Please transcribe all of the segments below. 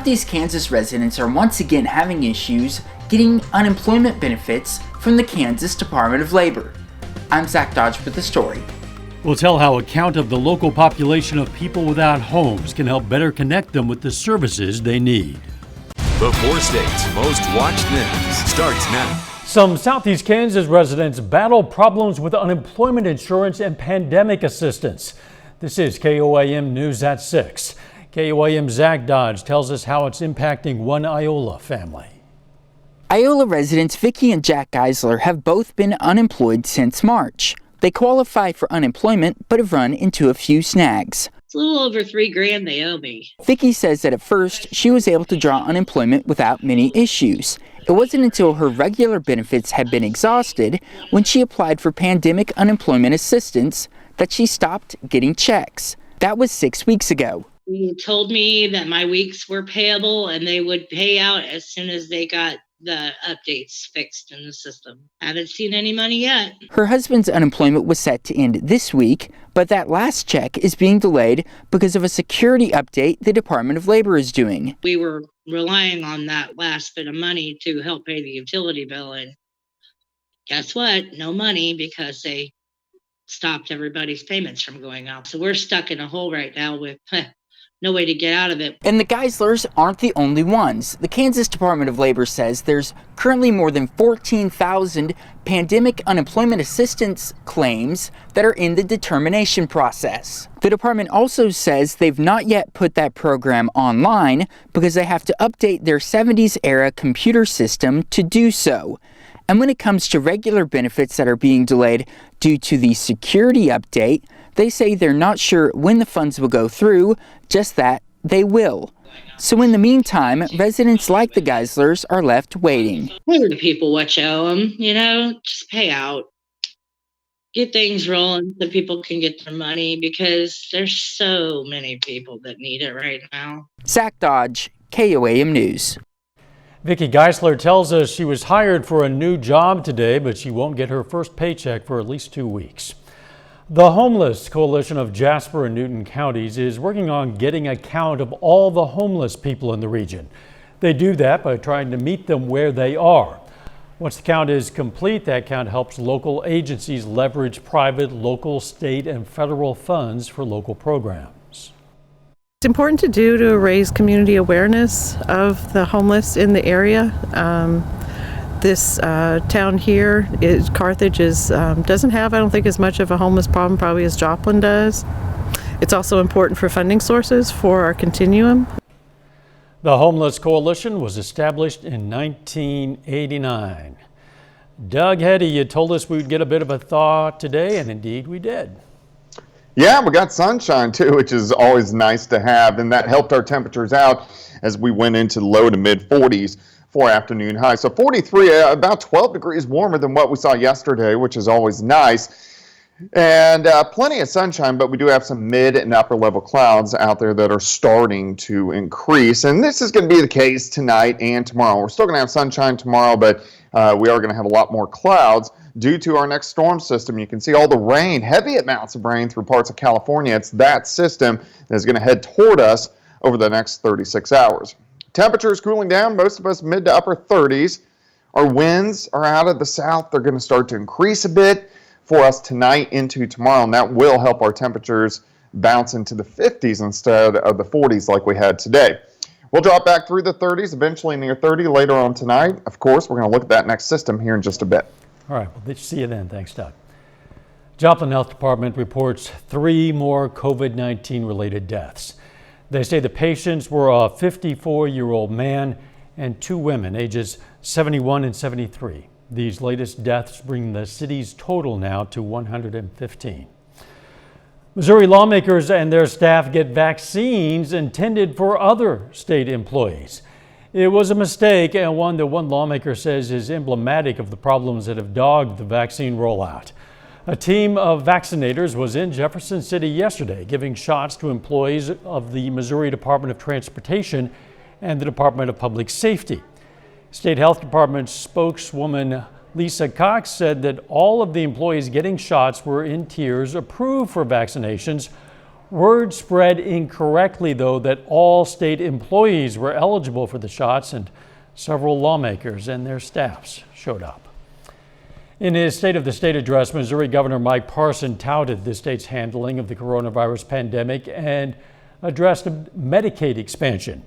Southeast Kansas residents are once again having issues getting unemployment benefits from the Kansas Department of Labor. I'm Zach Dodge with the story. We'll tell how a count of the local population of people without homes can help better connect them with the services they need. The 4 states' most watched news starts now. Some Southeast Kansas residents battle problems with unemployment insurance and pandemic assistance. This is KOAM News at 6. KOAM Zach Dodge tells us how it's impacting one Iola family. Iola residents Vicki and Jack Geisler have both been unemployed since March. They qualify for unemployment but have run into a few snags. It's a little over $3,000 they owe me. Vicki says that at first she was able to draw unemployment without many issues. It wasn't until her regular benefits had been exhausted when she applied for pandemic unemployment assistance that she stopped getting checks. That was 6 weeks ago. They told me that my weeks were payable and they would pay out as soon as they got the updates fixed in the system. Haven't seen any money yet. Her husband's unemployment was set to end this week, but that last check is being delayed because of a security update the Department of Labor is doing. We were relying on that last bit of money to help pay the utility bill, and guess what? No money because they stopped everybody's payments from going out. So we're stuck in a hole right now with no way to get out of it. And the Geislers aren't the only ones. The Kansas Department of Labor says there's currently more than 14,000 pandemic unemployment assistance claims that are in the determination process. The department also says they've not yet put that program online because they have to update their 70s era computer system to do so. And when it comes to regular benefits that are being delayed due to the security update, they say they're not sure when the funds will go through, just that they will. So in the meantime, residents like the Geislers are left waiting. Pay the people what you owe them, just pay out. Get things rolling so people can get their money because there's so many people that need it right now. Zach Dodge, KOAM News. Vicki Geisler tells us she was hired for a new job today, but she won't get her first paycheck for at least 2 weeks. The Homeless Coalition of Jasper and Newton counties is working on getting a count of all the homeless people in the region. They do that by trying to meet them where they are. Once the count is complete, that count helps local agencies leverage private, local, state, and federal funds for local programs. It's important to do to raise community awareness of the homeless in the area. This town here, Carthage, doesn't have, I don't think, as much of a homeless problem probably as Joplin does. It's also important for funding sources for our continuum. The Homeless Coalition was established in 1989. Doug Heddy, you told us we'd get a bit of a thaw today, and indeed we did. Yeah, we got sunshine too, which is always nice to have, and that helped our temperatures out as we went into low to mid 40s for afternoon highs. So 43, about 12 degrees warmer than what we saw yesterday, which is always nice. And plenty of sunshine, but we do have some mid and upper level clouds out there that are starting to increase. And this is going to be the case tonight and tomorrow. We're still going to have sunshine tomorrow, but we are going to have a lot more clouds due to our next storm system. You can see all the rain, heavy amounts of rain through parts of California. It's that system that is going to head toward us over the next 36 hours. Temperatures cooling down, most of us mid to upper 30s. Our winds are out of the south. They're going to start to increase a bit for us tonight into tomorrow, and that will help our temperatures bounce into the 50s instead of the 40s like we had today. We'll drop back through the 30s, eventually near 30 later on tonight. Of course, we're going to look at that next system here in just a bit. All right, well, see you then. Thanks, Doug. Joplin Health Department reports 3 more COVID-19 related deaths. They say the patients were a 54-year-old man and 2 women, ages 71 and 73. These latest deaths bring the city's total now to 115. Missouri lawmakers and their staff get vaccines intended for other state employees. It was a mistake, and one that one lawmaker says is emblematic of the problems that have dogged the vaccine rollout. A team of vaccinators was in Jefferson City yesterday giving shots to employees of the Missouri Department of Transportation and the Department of Public Safety. State Health Department spokeswoman Lisa Cox said that all of the employees getting shots were in tiers approved for vaccinations, Word spread incorrectly, though, that all state employees were eligible for the shots, and several lawmakers and their staffs showed up. In his State of the State address, Missouri Governor Mike Parson touted the state's handling of the coronavirus pandemic and addressed Medicaid expansion.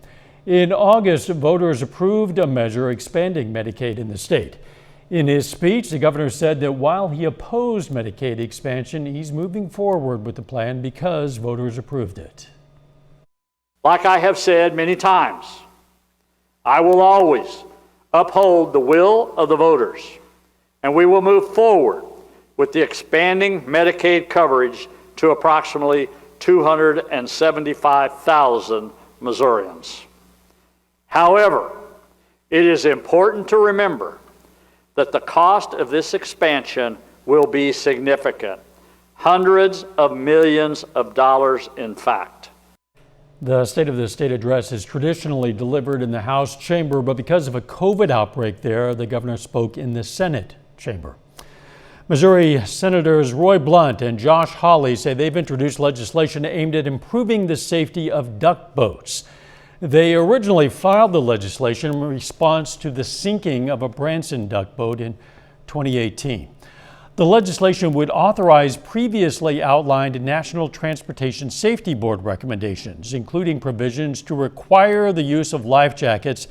In August, voters approved a measure expanding Medicaid in the state. In his speech, the governor said that while he opposed Medicaid expansion, he's moving forward with the plan because voters approved it. Like I have said many times, I will always uphold the will of the voters, and we will move forward with the expanding Medicaid coverage to approximately 275,000 Missourians. However, it is important to remember that the cost of this expansion will be significant. Hundreds of millions of dollars, in fact. The State of the State address is traditionally delivered in the House chamber, but because of a COVID outbreak there, the governor spoke in the Senate chamber. Missouri Senators Roy Blunt and Josh Hawley say they've introduced legislation aimed at improving the safety of duck boats. They originally filed the legislation in response to the sinking of a Branson duck boat in 2018. The legislation would authorize previously outlined National Transportation Safety Board recommendations, including provisions to require the use of life jackets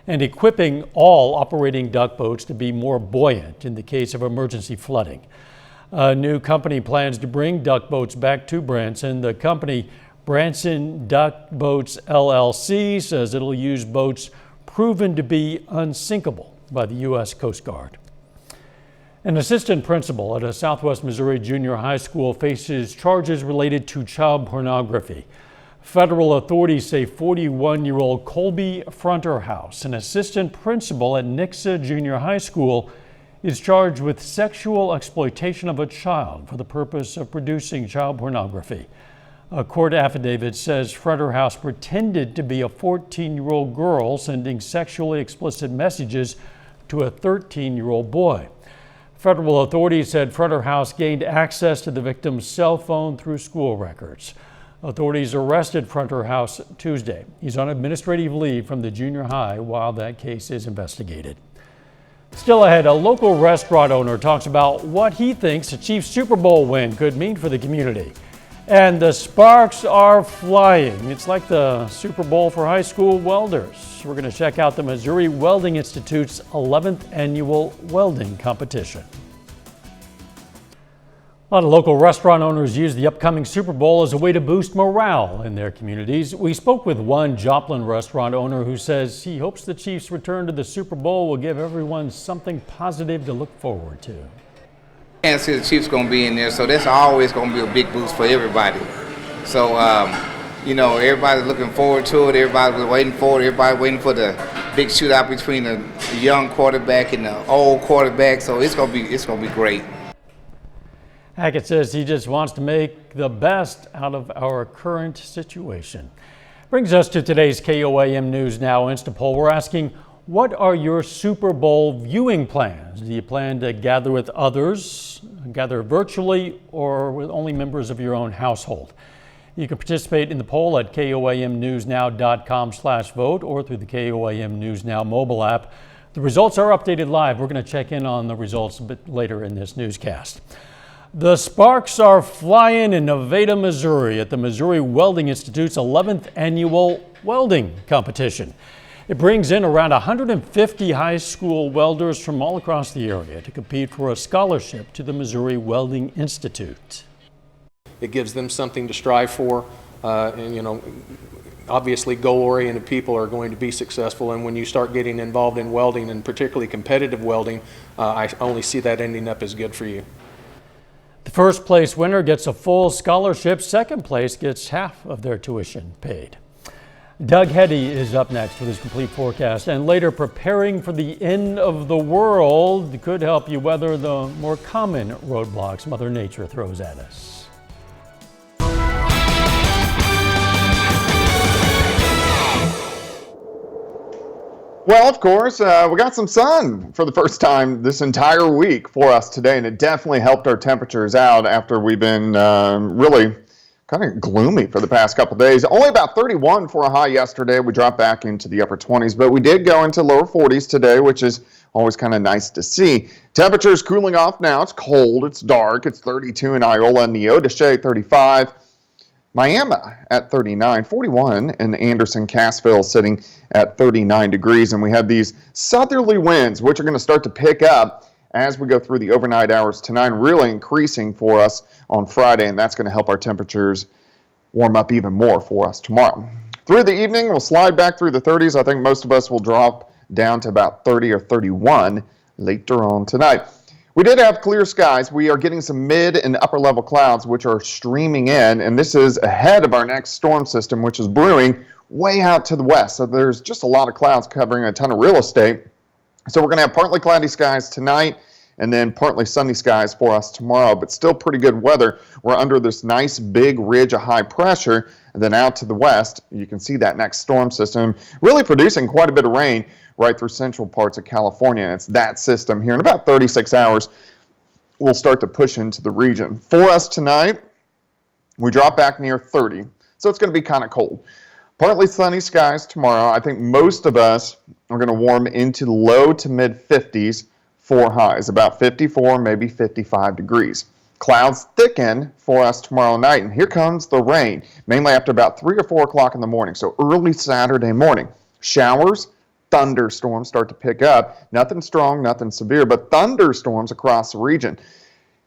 and equipping all operating duck boats to be more buoyant in the case of emergency flooding. A new company plans to bring duck boats back to Branson. The company, Branson Duck Boats LLC, says it'll use boats proven to be unsinkable by the U.S. Coast Guard. An assistant principal at a Southwest Missouri junior high school faces charges related to child pornography. Federal authorities say 41-year-old Colby Fronterhouse, an assistant principal at Nixa Junior High School, is charged with sexual exploitation of a child for the purpose of producing child pornography. A court affidavit says Fronterhouse pretended to be a 14-year-old girl sending sexually explicit messages to a 13-year-old boy. Federal authorities said Fronterhouse gained access to the victim's cell phone through school records. Authorities arrested Fronterhouse Tuesday. He's on administrative leave from the junior high while that case is investigated. Still ahead, a local restaurant owner talks about what he thinks a Chiefs Super Bowl win could mean for the community. And the sparks are flying. It's like the Super Bowl for high school welders. We're going to check out the Missouri Welding Institute's 11th annual welding competition. A lot of local restaurant owners use the upcoming Super Bowl as a way to boost morale in their communities. We spoke with one Joplin restaurant owner who says he hopes the Chiefs' return to the Super Bowl will give everyone something positive to look forward to. And see the Chiefs going to be in there, so that's always going to be a big boost for everybody. So, everybody's looking forward to it. Everybody's waiting for it. Everybody waiting for the big shootout between the young quarterback and the old quarterback. So it's going to be great. Hackett says he just wants to make the best out of our current situation. Brings us to today's KOAM News Now Instapoll. We're asking, what are your Super Bowl viewing plans? Do you plan to gather with others, gather virtually, or with only members of your own household? You can participate in the poll at koamnewsnow.com/vote or through the KOAM News Now mobile app. The results are updated live. We're going to check in on the results a bit later in this newscast. The sparks are flying in Nevada, Missouri at the Missouri Welding Institute's 11th annual welding competition. It brings in around 150 high school welders from all across the area to compete for a scholarship to the Missouri Welding Institute. It gives them something to strive for, obviously goal-oriented people are going to be successful, and when you start getting involved in welding, and particularly competitive welding, I only see that ending up as good for you. The first place winner gets a full scholarship. Second place gets half of their tuition paid. Doug Heddy is up next with his complete forecast, and later, preparing for the end of the world could help you weather the more common roadblocks Mother Nature throws at us. Well, of course, we got some sun for the first time this entire week for us today, and it definitely helped our temperatures out after we've been really kind of gloomy for the past couple days. Only about 31 for a high yesterday. We dropped back into the upper 20s, but we did go into lower 40s today, which is always kind of nice to see. Temperatures cooling off now. It's cold. It's dark. It's 32 in Iola and Neodesha, 35. Miami at 39, 41 in Anderson, Cassville sitting at 39 degrees. And we have these southerly winds, which are going to start to pick up as we go through the overnight hours tonight, really increasing for us on Friday, and that's going to help our temperatures warm up even more for us tomorrow. Through the evening, we'll slide back through the 30s. I think most of us will drop down to about 30 or 31 later on tonight. We did have clear skies. We are getting some mid and upper level clouds, which are streaming in, and this is ahead of our next storm system, which is brewing way out to the west. So there's just a lot of clouds covering a ton of real estate. So we're going to have partly cloudy skies tonight and then partly sunny skies for us tomorrow, but still pretty good weather. We're under this nice big ridge of high pressure, and then out to the west, you can see that next storm system really producing quite a bit of rain right through central parts of California. And it's that system here in about 36 hours will start to push into the region. For us tonight, we drop back near 30, so it's going to be kind of cold. Partly sunny skies tomorrow. I think most of us are going to warm into the low to mid 50s for highs, about 54, maybe 55 degrees. Clouds thicken for us tomorrow night, and here comes the rain, mainly after about 3 or 4 o'clock in the morning, so early Saturday morning. Showers, thunderstorms start to pick up. Nothing strong, nothing severe, but thunderstorms across the region.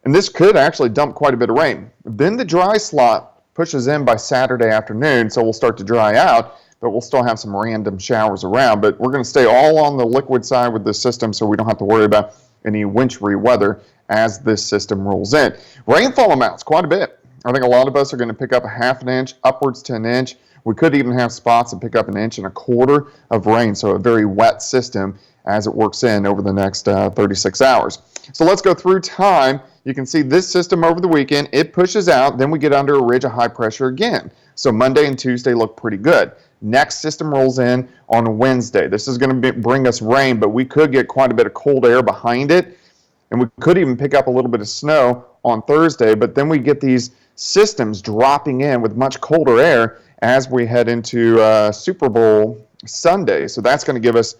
And this could actually dump quite a bit of rain. Then the dry slot pushes in by Saturday afternoon, so we'll start to dry out, but we'll still have some random showers around. But we're going to stay all on the liquid side with this system, so we don't have to worry about any wintry weather as this system rolls in. Rainfall amounts quite a bit. I think a lot of us are going to pick up a half an inch, upwards to an inch. We could even have spots that pick up an inch and a quarter of rain, so a very wet system as it works in over the next 36 hours. So let's go through time. You can see this system over the weekend, it pushes out, then we get under a ridge of high pressure again. So Monday and Tuesday look pretty good. Next system rolls in on Wednesday. This is going to bring us rain, but we could get quite a bit of cold air behind it, and we could even pick up a little bit of snow on Thursday, but then we get these systems dropping in with much colder air as we head into Super Bowl Sunday. So that's going to give us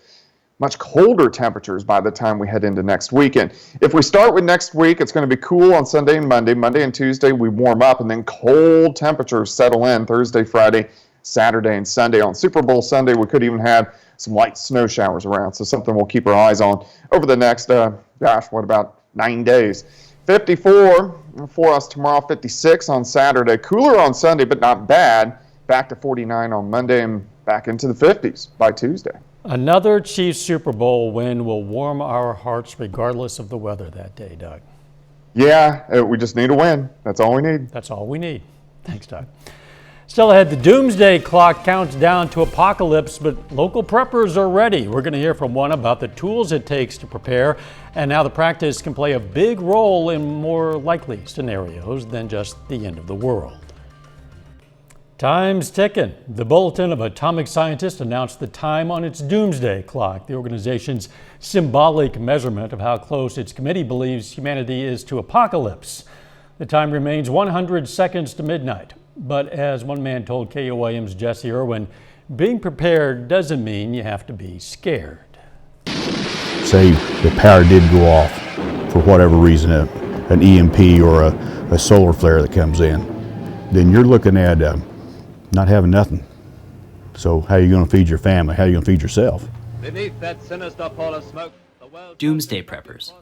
much colder temperatures by the time we head into next weekend. If we start with next week, it's going to be cool on Sunday and Monday. Monday and Tuesday, we warm up, and then cold temperatures settle in Thursday, Friday, Saturday, and Sunday. On Super Bowl Sunday, we could even have some light snow showers around, so something we'll keep our eyes on over the next, about 9 days. 54 for us tomorrow, 56 on Saturday. Cooler on Sunday, but not bad. Back to 49 on Monday and back into the 50s by Tuesday. Another Chiefs Super Bowl win will warm our hearts regardless of the weather that day, Doug. Yeah, we just need a win. That's all we need. That's all we need. Thanks, Doug. Still ahead, the doomsday clock counts down to apocalypse, but local preppers are ready. We're going to hear from one about the tools it takes to prepare and how the practice can play a big role in more likely scenarios than just the end of the world. Time's ticking. The Bulletin of Atomic Scientists announced the time on its doomsday clock, the organization's symbolic measurement of how close its committee believes humanity is to apocalypse. The time remains 100 seconds to midnight. But as one man told KOAM's Jesse Irwin, being prepared doesn't mean you have to be scared. Say the power did go off for whatever reason, an EMP or a solar flare that comes in, then you're looking at not having nothing. So how are you going to feed your family? How are you going to feed yourself? Beneath that sinister pall of smoke, the world... Doomsday preppers.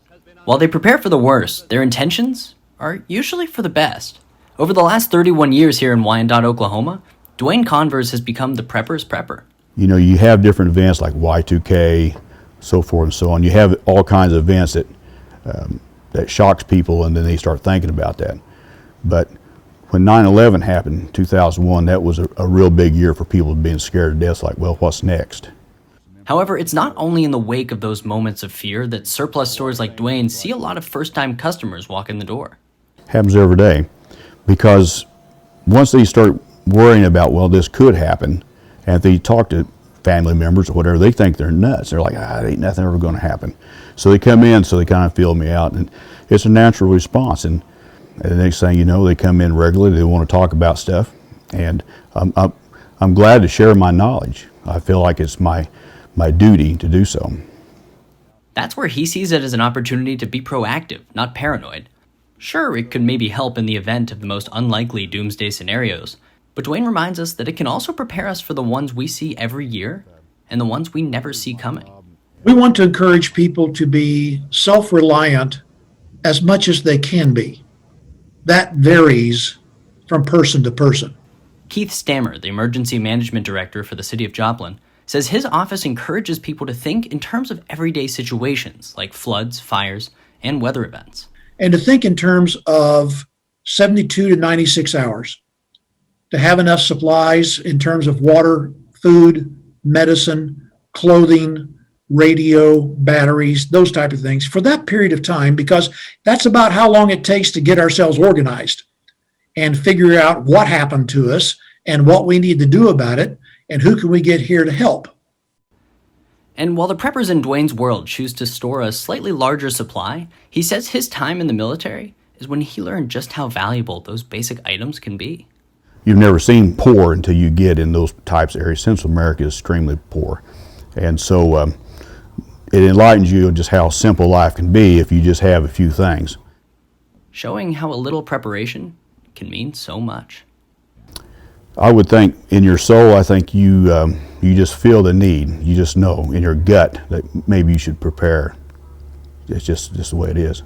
While they prepare for the worst, their intentions are usually for the best. Over the last 31 years here in Wyandotte, Oklahoma, Dwayne Converse has become the prepper's prepper. You know, you have different events like Y2K, so forth and so on. You have all kinds of events that shocks people, and then they start thinking about that. But when 9/11 happened in 2001, that was a real big year for people being scared to death, like, well, what's next? However, it's not only in the wake of those moments of fear that surplus stores like Dwayne see a lot of first-time customers walk in the door. Happens every day, because once they start worrying about, well, this could happen, and if they talk to family members or whatever, they think they're nuts. They're like, ain't nothing ever going to happen. So they come in, so they kind of feel me out, and it's a natural response. And And the next thing you know, they come in regularly, they want to talk about stuff, and I'm glad to share my knowledge. I feel like it's my duty to do so. That's where he sees it as an opportunity to be proactive, not paranoid. Sure, it could maybe help in the event of the most unlikely doomsday scenarios, but Dwayne reminds us that it can also prepare us for the ones we see every year and the ones we never see coming. We want to encourage people to be self-reliant as much as they can be. That varies from person to person. Keith Stammer, the Emergency Management Director for the City of Joplin, says his office encourages people to think in terms of everyday situations like floods, fires, and weather events. And to think in terms of 72 to 96 hours, to have enough supplies in terms of water, food, medicine, clothing, radio, batteries, those type of things for that period of time, because that's about how long it takes to get ourselves organized and figure out what happened to us and what we need to do about it and who can we get here to help. And while the preppers in Dwayne's world choose to store a slightly larger supply, he says his time in the military is when he learned just how valuable those basic items can be. You've never seen poor until you get in those types of areas. Central America is extremely poor. And so it enlightens you on just how simple life can be if you just have a few things. Showing how a little preparation can mean so much. I would think in your soul, I think you just feel the need. You just know in your gut that maybe you should prepare. It's just the way it is.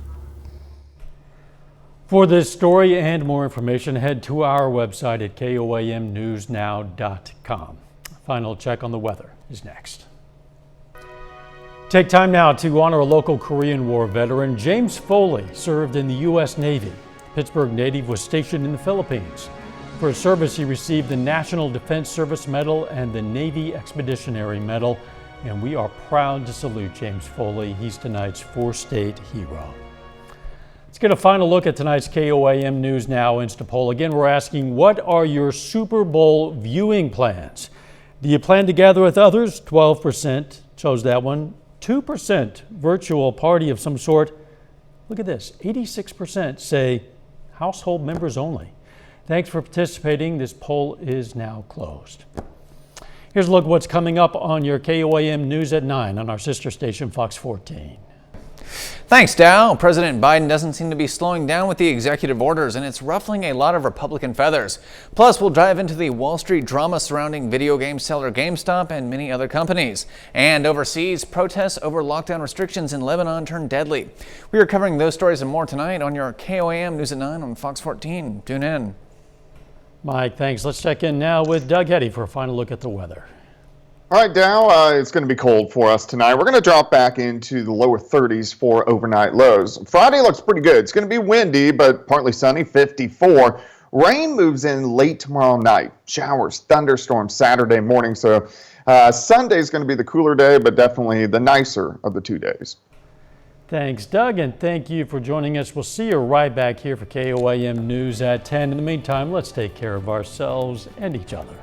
For this story and more information, head to our website at koamnewsnow.com. Final check on the weather is next. Take time now to honor a local Korean War veteran. James Foley served in the U.S. Navy. Pittsburgh native was stationed in the Philippines. For his service, he received the National Defense Service Medal and the Navy Expeditionary Medal. And we are proud to salute James Foley. He's tonight's four-state hero. Let's get a final look at tonight's KOAM News Now Instapoll. Again, we're asking, what are your Super Bowl viewing plans? Do you plan to gather with others? 12% chose that one. 2% virtual party of some sort. Look at this, 86% say household members only. Thanks for participating. This poll is now closed. Here's a look at what's coming up on your KOAM News at 9 on our sister station, Fox 14. Thanks, Dow. President Biden doesn't seem to be slowing down with the executive orders, and it's ruffling a lot of Republican feathers. Plus, we'll dive into the Wall Street drama surrounding video game seller GameStop and many other companies. And overseas, protests over lockdown restrictions in Lebanon turned deadly. We are covering those stories and more tonight on your KOAM News at 9 on Fox 14. Tune in. Mike, thanks. Let's check in now with Doug Heddy for a final look at the weather. All right, Dow, it's going to be cold for us tonight. We're going to drop back into the lower 30s for overnight lows. Friday looks pretty good. It's going to be windy, but partly sunny, 54. Rain moves in late tomorrow night. Showers, thunderstorms Saturday morning. So Sunday is going to be the cooler day, but definitely the nicer of the 2 days. Thanks, Doug, and thank you for joining us. We'll see you right back here for KOAM News at 10. In the meantime, let's take care of ourselves and each other.